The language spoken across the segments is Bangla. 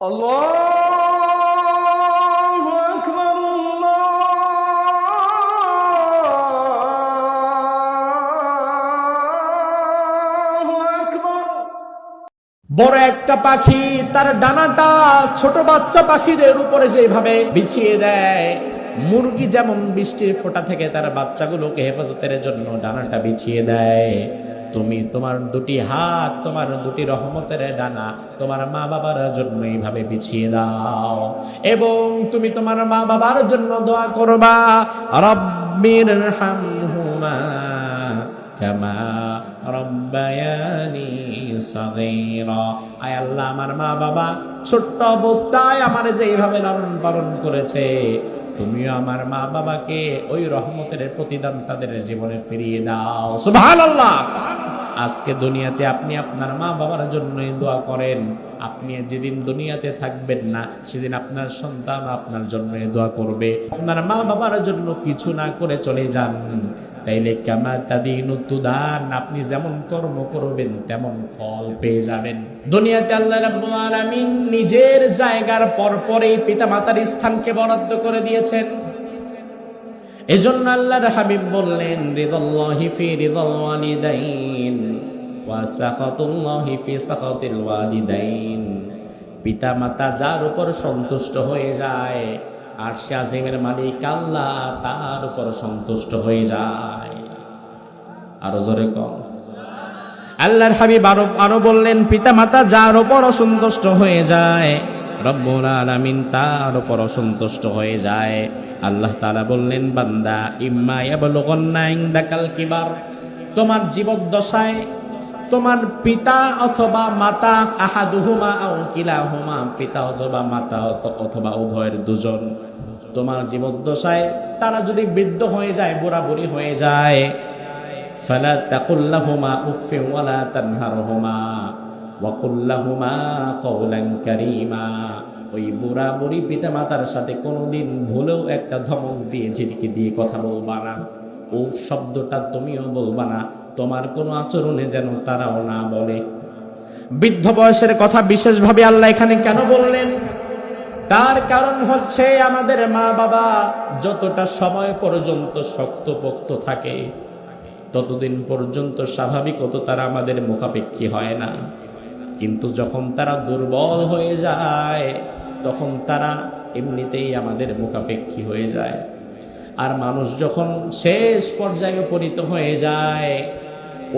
আল্লাহু আকবার, আল্লাহু আকবার। বড় একটা পাখি তার ডানাটা ছোট বাচ্চা পাখিদের উপরে যেভাবে বিছিয়ে দেয়, মুরগি যেমন বৃষ্টির ফোঁটা থেকে তার বাচ্চাগুলোকে হেফাজতের জন্য ডানাটা বিছিয়ে দেয়, তুমি তোমার দুটি হাত, তোমার দুটি রহমতের ডানা তোমার মা বাবার জন্য এইভাবে বিছিয়ে দাও এবং তুমি তোমার মা বাবার জন্য দোয়া করবা, রব্বিরহামহুমা কামা রব্বায়ানি সাগীরা। আয় আল্লাহ, আমার মা বাবা ছোট্ট অবস্থায় আমার যেইভাবে লালন পালন করেছে, তুমিও আমার মা বাবাকে ওই রহমতের প্রতিদান তাদের জীবনে ফিরিয়ে দাও। সুবহানাল্লাহ। আজকে দুনিয়াতে আপনি আপনার মা বাবার জন্যই দোয়া করেন, আপনি যেদিন দুনিয়াতে থাকবেন না সেদিন আপনার সন্তান আপনার জন্য দোয়া করবে। আপনার মা বাবার জন্য কিছু না করে চলে যান, তাইলে কামা তাদিনু তুদান, আপনি যেমন কর্ম করবেন তেমন ফল পেয়ে যাবেন। দুনিয়াতে আল্লাহ রাব্বুল আলামিন নিজের জায়গার পরপরই পিতামাতার স্থানকে বরাদ্দ করে দিয়েছেন। এজন্য আল্লাহর হাবিব বললেন, রিদাল্লাহি ফি রিদাল ওয়ালিদাইন ওয়া সাখাতুল্লাহি ফি সাখাতিল ওয়ালিদাইন। পিতা মাতা যার উপর সন্তুষ্ট হয়ে যায়, আরশে আজিমের মালিক আল্লাহ তার উপর সন্তুষ্ট হয়ে যায়। আরো জোরে কম। আল্লাহর হাবিব আরো বললেন, পিতা মাতা যার উপর অসন্তুষ্ট হয়ে যায়, রব্বুল আলামিন তার উপর অসন্তুষ্ট হয়ে যায়। আল্লাহ তাআলা বললেন, বান্দা, ইম্মা ইয়াবলুগান্না ইনদাকাল কিবার, তোমার জীবদ্দশায় তোমার পিতা অথবা মাতা, আহাদুহুমা আও কিলাহুমা, পিতা অথবা মাতা অথবা উভয়ের দুজন, তোমার জীবদ্দশায় তারা যদি বৃদ্ধ হয়ে যায়, বুড়া বুড়ি হয়ে যায়, ফালা তাকুল লাহুমা উফফিন ওয়ালা তানহারহুমা ওয়া কুল লাহুমা কওলান কারীমা। ওই বুড়া বুড়ি পিতা মাতার সাথে কোনোদিন ভুলেও একটা ধমক দিয়ে ঝিটকি দিয়ে কথা বলবা না, উফ শব্দটা তুমিও বলবা না, তোমার কোনো আচরণে যেন তারাও না বলে। বৃদ্ধ বয়সের কথা বিশেষভাবে আল্লাহ এখানে কেন বললেন? তার কারণ হচ্ছে, আমাদের মা বাবা যতটা সময় পর্যন্ত শক্তপোক্ত থাকে ততদিন পর্যন্ত স্বাভাবিকত তারা আমাদের মুখাপেক্ষী হয় না, কিন্তু যখন তারা দুর্বল হয়ে যায় তখন তারা এমনিতেই আমাদের মুখাপেক্ষী হয়ে যায়। আর মানুষ যখন শেষ পর্যায়ে উপনীত হয়ে যায়,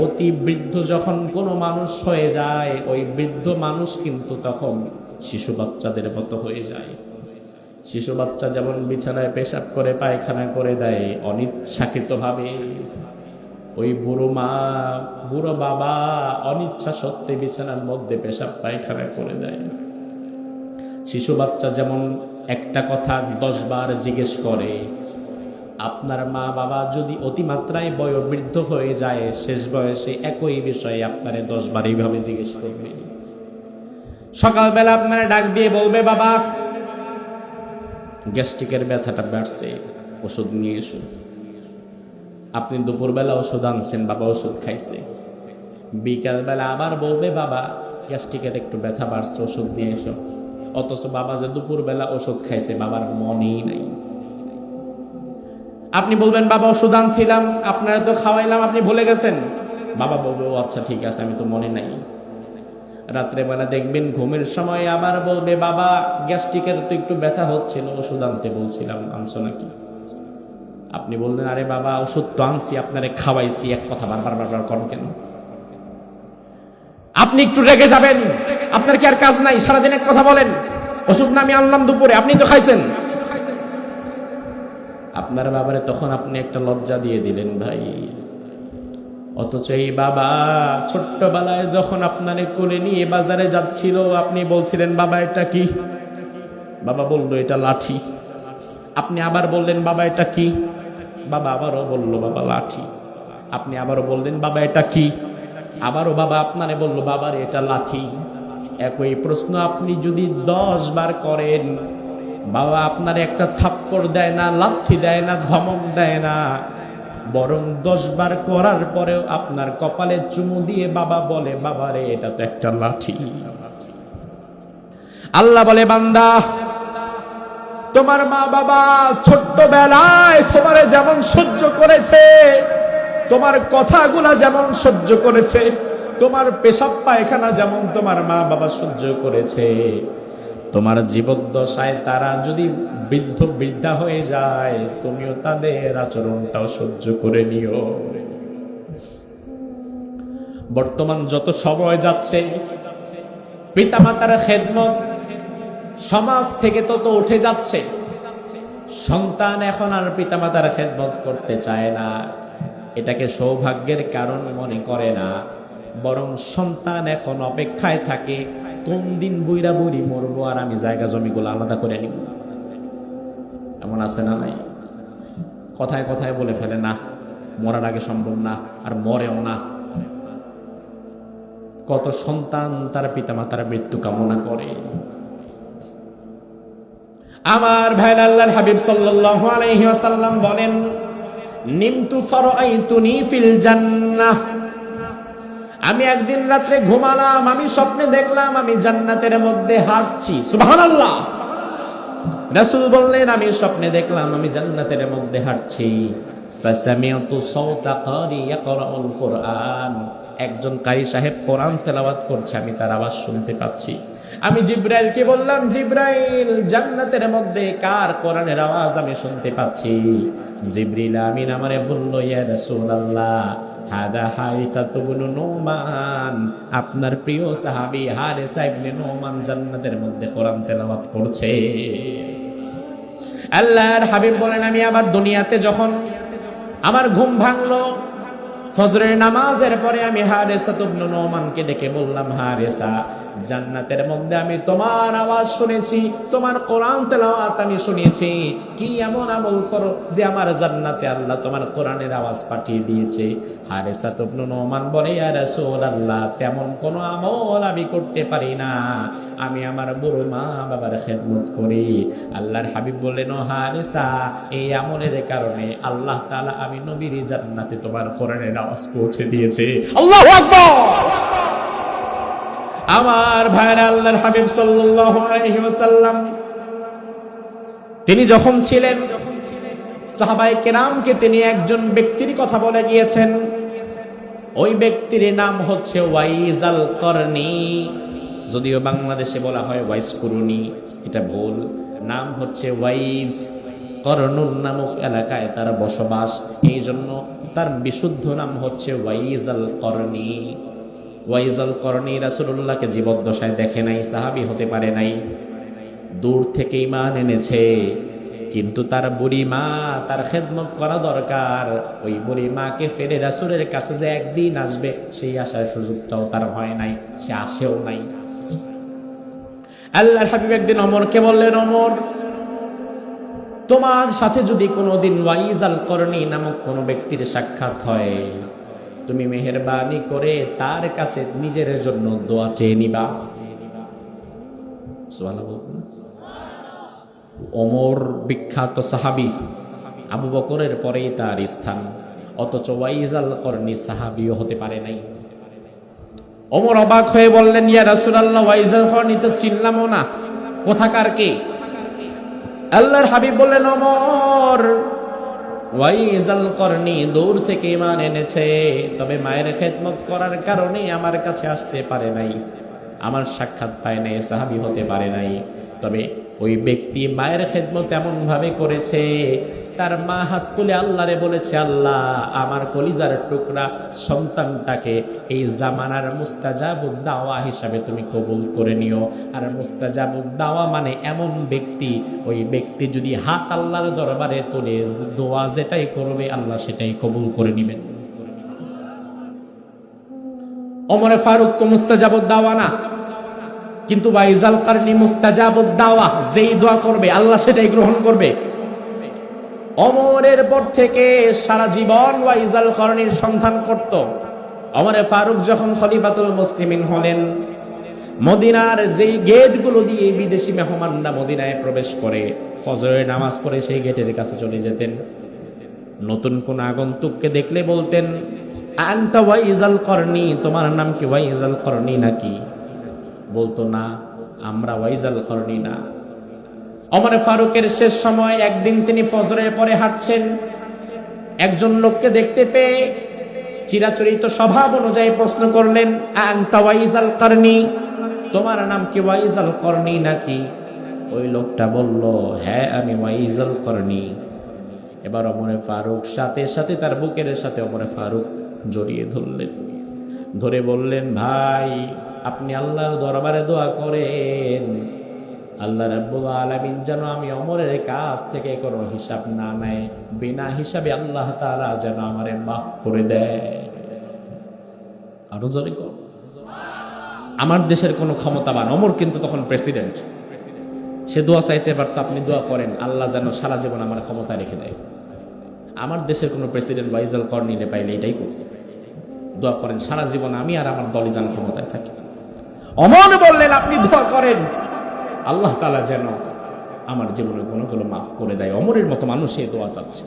অতি বৃদ্ধ যখন কোনো মানুষ হয়ে যায়, ওই বৃদ্ধ মানুষ কিন্তু তখন শিশু বাচ্চাদের মতো হয়ে যায়। শিশু বাচ্চা যেমন বিছানায় পেশাব করে পায়খানা করে দেয় অনিচ্ছাকৃতভাবে, ওই বুড়ো মা বুড়ো বাবা অনিচ্ছা সত্ত্বে বিছানার মধ্যে পেশাব পায়খানা করে দেয়। শিশু বাচ্চা যেমন একটা কথা 10 বার জিজ্ঞেস করে, আপনার মা বাবা যদি অতিমাত্রায় বয়োবৃদ্ধ হয়ে যায়, শেষ বয়সে একই বিষয়ে আপনারে 10 বার এইভাবে জিজ্ঞেস করবে। সকালবেলা আপনারা ডাক দিয়ে বলবে, বাবা গ্যাস্ট্রিকের ব্যথাটা বাড়ছে, ওষুধ নিয়ে এসো। আপনি দুপুরবেলা ওষুধ আনছেন, বাবা ওষুধ খাইছে। বিকালবেলা আবার বলবে, বাবা গ্যাস্ট্রিকের একটু ব্যথা বাড়ছে, ওষুধ নিয়ে এসো। অথচ বাবা যে দুপুরবেলা ওষুধ খাইছে বাবার মনেই নাই। আপনি বলবেন, বাবা ওষুধ আনছিলাম, আপনারা তো খাওয়াইলাম, আপনি ভুলে গেছেন। বাবা বলবে, ও আচ্ছা ঠিক আছে, আমি তো মনে নাই। রাত্রেবেলা দেখবেন ঘুমের সময় আবার বলবে, বাবা গ্যাস্ট্রিকের তো একটু ব্যথা হচ্ছিল, ওষুধ আনতে বলছিলাম, আনছো নাকি? আপনি বললেন, আরে বাবা ওষুধ তো আনছি, আপনারে খাওয়াইছি, এক কথা বারবার বারবার করেন কেন? আপনি একটু রেগে যাবেন, আপনার কি আর কাজ নাই? সারাদিন এক কথা বলেন, ওষুধ না আমি আনলাম দুপুরে, আপনি তো খাইছেন। আপনার বাবারে তখন আপনি একটা লজ্জা দিয়ে দিলেন ভাই। অথচ এই বাবা ছোট্টবেলায় যখন আপনারে কোলে নিয়ে বাজারে যাচ্ছিল, আপনি বলছিলেন, বাবা এটা কি? বাবা বললো, এটা লাঠি। আপনি আবার বললেন, বাবা এটা কি? বাবা আবারও বললো, বাবা লাঠি। আপনি আবারও বললেন, বাবা এটা কি? আবারও বাবা আপনারে বললো, বাবার এটা লাঠি। একই প্রশ্ন আপনি যদি 10 বার করেন, বাবা আপনার একটা থাপ্পড় দেয় না, লাথি দেয় না, ধমক দেয় না, বরং 10 বার করার পরেও আপনার কপালে চুমু দিয়ে বাবা বলে, বাবারে এটা তো একটা লাঠি। আল্লাহ বলে, বান্দা, তোমার মা বাবা ছোট্টবেলায় তোমারে যেমন সহ্য করেছে, তোমার কথাগুলা যেমন সহ্য করেছে, তোমার পেশাব পায়খানা যেমন তোমার মা বাবা সহ্য করেছে, তোমার জীবদ্দশায় তারা যদি বৃদ্ধ বৃদ্ধা হয়ে যায়, তুমিও তাদের আচরণটাও সহ্য করে নিও। বর্তমান যত সময় যাচ্ছে, পিতামাতার খেদমত সমাজ থেকে তত উঠে যাচ্ছে। সন্তান এখন আর পিতামাতার খেদমত করতে চায় না, এটাকে সৌভাগ্যের কারণ মনে করে না, বরং সন্তান এখন অপেক্ষায় থাকে কোন দিন বুইরা বুড়ি মরবো আর আমি জায়গা জমিগুলো আলাদা করে নিব। এমন আছে না নাই? কথায় কথায় বলে ফেলে, না মরার আগে সম্ভব না, আর মরেও না। কত সন্তান তার পিতামাতার মৃত্যু কামনা করে। আমার ভাই আল্লাহর হাবিব সাল্লাল্লাহু আলাইহি ওয়াসাল্লাম বলেন, নিমতু ফারাআইতুনি ফিল জান্নাহ, আমি একদিন রাত্রে ঘুমালাম, আমি স্বপ্নে দেখলাম আমি জান্নাতের মধ্যে হাঁটছি। সুবহানাল্লাহ। রাসূল বললেন, আমি স্বপ্নে দেখলাম আমি জান্নাতের মধ্যে হাঁটছি। ফাসামি'তু সাওতা কারি ইয়াকরাউল কুরআন, একজন কারি সাহেব কোরআন তেলাওয়াত করছে, আমি তার আওয়াজ শুনতে পাচ্ছি। আমি জিব্রাইলকে বললাম, জিব্রাইল, জান্নাতের মধ্যে কার কোরআনের আওয়াজ আমি শুনতে পাচ্ছি? জিবরিল আমিন আমারে বলল, ইয়া রাসূলুল্লাহ, হাদা হারিসা ইবনে নুমান, আপনার প্রিয় সাহাবী হারিসা ইবনে নুমান জান্নাতের মধ্যে কোরআন তেলাওয়াত করছে। আল্লাহর হাবিব বলেন, আমি আবার দুনিয়াতে যখন আমার ঘুম ভাঙলো, ফজরের নামাজের পরে আমি হারিসা ইবনে নুমানকে ডেকে বললাম, হারিসা, জান্নাতের মধ্যে আমি তোমার আওয়াজ শুনেছি, তোমার কোরআন তেলাওয়াত আমি শুনেছি, কি এমন আমল করো যে আমার জান্নাতে আল্লাহ তোমার কোরআনের আওয়াজ পাঠিয়ে দিয়েছে? হারিসা ইবনে নুমান বলে, ইয়া রাসূলুল্লাহ, তেমন কোনো আমল আমি করতে পারি না, আমি আমার বুড়ো মা বাবার খেদমত করি। আল্লাহর হাবিব বললেন, ও হারিসা, এই আমলের কারণে আল্লাহ তাআলা আমি নবীর জান্নাতে তোমার কোরআনের আওয়াজ পৌঁছে দিয়েছে। আল্লাহু আকবার। আমার ভাইরা, আল্লাহর হাবিব সাল্লাল্লাহু আলাইহি ওয়াসাল্লাম তিনি যখন ছিলেন, সাহাবায়ে কেরামকে তিনি একজন ব্যক্তির কথা বলে গিয়েছেন। ওই ব্যক্তির নাম হচ্ছে ওয়াইজ আল করনি। যদিও বাংলাদেশে বলা হয় ওয়াইজ কুরুনি, এটা ভুল। নাম হচ্ছে ওয়াইজ। করনুন নামক এলাকায় তার বসবাস, এই জন্য তার বিশুদ্ধ নাম হচ্ছে ওয়াইজ আল করনি। ওয়াইজ আল করনি রাসূলুল্লাহকে জীবদ্দশায় দেখে নাই, সাহাবী হতে পারে নাই, দূর থেকে ঈমান এনেছে। কিন্তু তার বুড়ি মা, তার খেদমত করা দরকার। ওই বুড়ি মাকে ফেরে রাসূলের কাছে যে একদিন আসবে, সেই আসার সুযোগটাও তার হয় নাই, সে আসেও নাই। আল্লাহর হাবিব একদিন ওমরকে বললেন, ওমর, তোমার সাথে যদি কোনোদিন ওয়াইজ আল করনি নামক কোনো ব্যক্তির সাক্ষাৎ হয়, তুমি মেহেরবানি করে তার কাছে নিজের জন্য দোয়া চেয়ে নিবা। সুবহানাল্লাহ। ওমর বিখ্যাত সাহাবী, আবু বকরের পরেই তার স্থান, অথচ ওয়াইজ আল করনি সাহাবীও হতে পারে নাই। ওমর অবাক হয়ে বললেন, ইয়া রাসূলুল্লাহ, ওয়াইজ আল করনি তো চিনলামও না, কোথাকার কে? আল্লাহর হাবিব বললেন, ওমর, ওয়াইজ আল করনি দূর থেকে ঈমান এনেছে, তবে মায়ের খেদমত করার কারণে আমার কাছে আসতে পারে নাই, আমার সাক্ষাৎ পায় নাই, সাহাবী হতে পারে নাই। তবে ওই ব্যক্তি মায়ের খেদমত এমন ভাবে করেছে, তার মা হাত তুলে আল্লাহরে বলেছে, আল্লাহ, আমার কলিজার টুকরা সন্তানটাকে এই জামানার মুস্তাজাবুদ দাওয়া হিসাবে তুমি কবুল করে নিও। আর মুস্তাজাবুদ দাওয়া মানে এমন ব্যক্তি, ওই ব্যক্তি যদি হাত আল্লাহর দরবারে তুলে দোয়া যেটাই করবে, আল্লাহ সেটাই কবুল করে নেবেন। ওমরে ফারুক তো মুস্তাজাবুদ দাওয়া না, কিন্তু ওয়াইজ আল করনি মুস্তাজাবুদ দাওয়া, যেই দোয়া করবে আল্লাহ সেটাই গ্রহণ করবে। ওমরের পর থেকে সারা জীবন ওয়াইজ আল করনির সন্ধান করত। ওমরে ফারুক যখন খলিফাতুল মুসলিমিন হলেন, মদিনার যেই গেটগুলো দিয়ে বিদেশি মেহমানরা মদিনায় প্রবেশ করে, ফজরের নামাজ পড়ে সেই গেটের কাছে চলে যেতেন। নতুন কোন আগন্তুককে দেখলে বলতেন, আনতা ওয়াইজ আল করনি, তোমার নাম কি ওয়াইজ আল করনি নাকি? বলতো না, আমরা ওয়াইজাল করনি না। ওমর ফারুকের শেষ সময় একদিন তিনি ফজরের পরে হাঁটছেন, একজন লোককে দেখতে পেয়ে চিরাচরিত স্বভাব অনুযায়ী প্রশ্ন করলেন, আনতা ওয়াইজাল করনি, তোমার নাম কি ওয়াইজাল করনি নাকি? ওই লোকটা বলল, হ্যাঁ আমি ওয়াইজাল করনি। এবার ওমর ফারুক সাথে সাথে তার বুকের সাথে ওমর ফারুক জড়িয়ে ধরলেন, ধরে বললেন, ভাই আপনি আল্লাহর দরবারে দোয়া করেন, আল্লাহ রাব্বুল আলামিন যেন আমি ওমরের কাছ থেকে কোনো হিসাব না নেয়, বিনা হিসাবে আল্লাহ তাআলা যেন আমারে মাফ করে দেয়। আরো জোরে কর। আমার দেশের কোনো ক্ষমতাবান, ওমর কিন্তু তখন প্রেসিডেন্ট, সে দোয়া চাইতে পারতো, আপনি দোয়া করেন আল্লাহ যেন সারা জীবন আমার ক্ষমতা রেখে দেয়। আমার দেশের কোনো প্রেসিডেন্ট ওয়াইজাল করনিলে পাইলে এটাই করতো, দোয়া করেন সারা জীবন আমি আর আমার দলই যেন ক্ষমতায় থাকি। ওমর বললেন, আপনি দোয়া করেন আল্লাহ তাআলা যেন আমার জীবনের গুণগুলো মাফ করে দেয়। ওমরের মতো মানুষ এই দোয়া চাচ্ছে।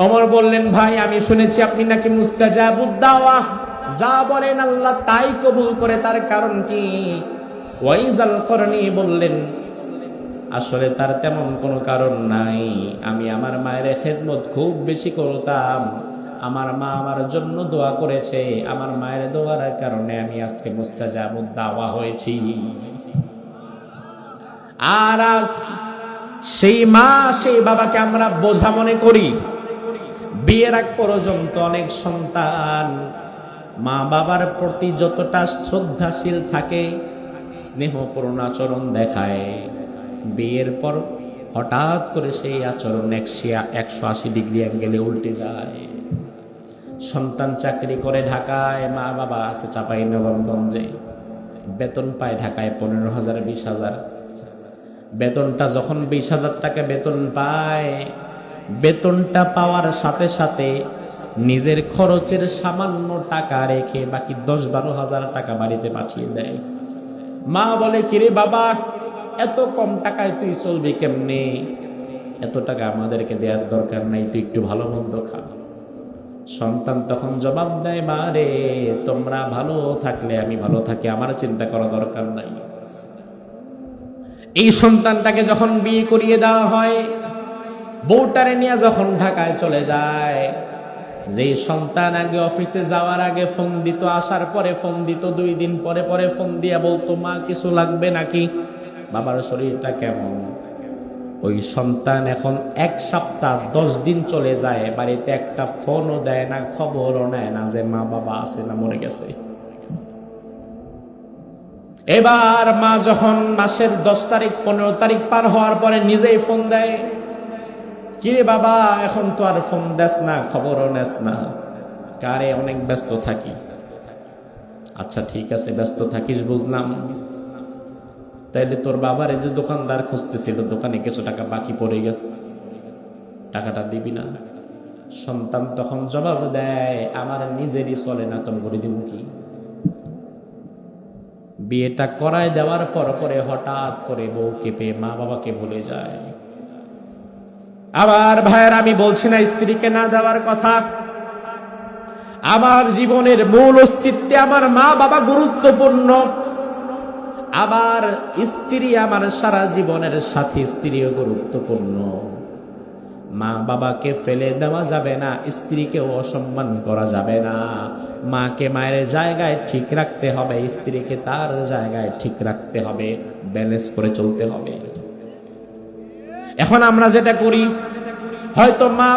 ওমর বললেন, ভাই আমি শুনেছি আপনি নাকি মুস্তাজাবুদ দাওয়া, যা বলেন আল্লাহ তাই কবুল করে, তার কারণ কি? ওয়াইজাল করনি বললেন, আসলে তার তেমন কোনো কারণ নাই, আমি আমার মায়ের খেদমত খুব বেশি করতাম, আমার মা আমার জন্য দোয়া করেছে, আমার মায়ের দোয়ার কারণে আমি আজকে মুস্তাজাবুদ দাওয়া হয়েছি। আর আজ সেই মা সেই বাবাকে আমরা বোঝা মনে করি। বিয়ের আগ পর্যন্ত অনেক সন্তান মা বাবার প্রতি যতটা শ্রদ্ধাশীল থাকে, স্নেহপূর্ণ আচরণ দেখায়, বিয়ের পর হঠাৎ করে সেই আচরণ 180 ডিগ্রি অ্যাঙ্গেলে উল্টে যায়। সন্তান চাকরি করে ঢাকায়, মা বাবা আছে চাঁপাইনবাবগঞ্জে, বেতন পায় ঢাকায় 15,000 20,000। বেতনটা যখন 20,000 টাকা বেতন পায়, বেতনটা পাওয়ার সাথে সাথে নিজের খরচের সামান্য টাকা রেখে বাকি 10-12,000 টাকা বাড়িতে পাঠিয়ে দেয়। মা বলে, কিরে বাবা এত কম টাকায় তুই চলবি কেমনে? এত টাকা আমাদেরকে দেওয়ার দরকার নাই, তুই একটু ভালো মন্দ খা। সন্তান তখন জবাব দেয়, মা রে তোমরা ভালো থাকলে আমি ভালো থাকি, আমার চিন্তা করা দরকার নাই। এই সন্তানটাকে যখন বিয়ে করিয়ে দেওয়া হয়, বউটারে নিয়ে যখন ঢাকায় চলে যায়, যে সন্তান আগে অফিসে যাওয়ার আগে ফোন দিত, আসার পরে ফোন দিত, 2 দিন পরে পরে ফোন দিয়া বলতো, মা কিছু লাগবে নাকি, বাবার শরীরটা কেমন, ওই সন্তান এখন 1 সপ্তাহ 10 দিন চলে যায়, বাড়িতে একটা ফোনও দেয় না, খবরও নেয় না যে মা বাবা আছে না মরে গেছে। এবার মা যখন মাসের 10 তারিখ 15 তারিখ পার হওয়ার পরে নিজেই ফোন দেয়, কিরে বাবা এখন তো আর ফোন দেস না, খবরও নেস না, কারে অনেক ব্যস্ত থাকি। আচ্ছা ঠিক আছে ব্যস্ত থাকিস বুঝলাম, তাইলে তোর বাবার এই যে দোকানদার খুঁজতেছিল, দোকানে কিছু টাকা বাকি পড়ে গেছে, টাকাটা দিবি না? সন্তান তখন জবাব দেয়, আমার নিজেরই চলে না, তোর করে দিব কি? বিয়েটা করায় দেওয়ার পর পরে হঠাৎ করে বউকে পেয়ে মা বাবাকে ভুলে যায়। আবার ভাইয়ের আমি বলছি না স্ত্রীকে না দেওয়ার কথা, আমার জীবনের মূল অস্তিত্বে আমার মা বাবা গুরুত্বপূর্ণ। আবার স্ত্রী আমার সারা জীবনের সাথী, স্ত্রীও গুরুত্বপূর্ণ। মা বাবাকে ফেলে দেওয়া যাবে না, স্ত্রীকেও অসম্মান করা যাবে না। মাকে মায়ের জায়গায় ঠিক রাখতে হবে, স্ত্রীকে তার জায়গায় ঠিক রাখতে হবে, ব্যালেন্স করে চলতে হবে। এখন আমরা যেটা করি, হয়তো মা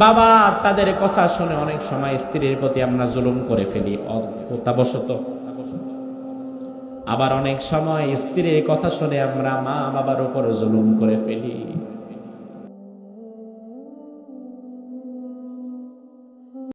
বাবা তাদের কথা শুনে অনেক সময় স্ত্রীর প্রতি আমরা জুলুম করে ফেলি অজ্ঞতাবশত, আবার অনেক সময় স্ত্রীর কথা শুনে আমরা মা বাবার উপর জুলুম করে ফেলি।